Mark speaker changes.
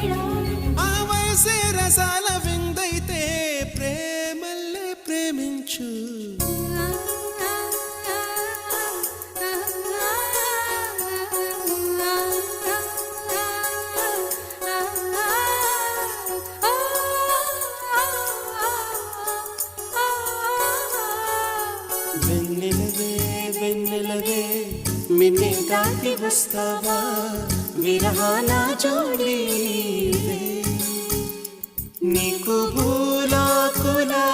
Speaker 1: వేళ
Speaker 2: ఆ వయసే రసాల విందైతే ప్రేమల్లే ప్రేమించు వెన్నెలవే వెన్నెలవే మిన్నే దాటి వస్తావా విరహాల జోడీ నీకు భూలాకులా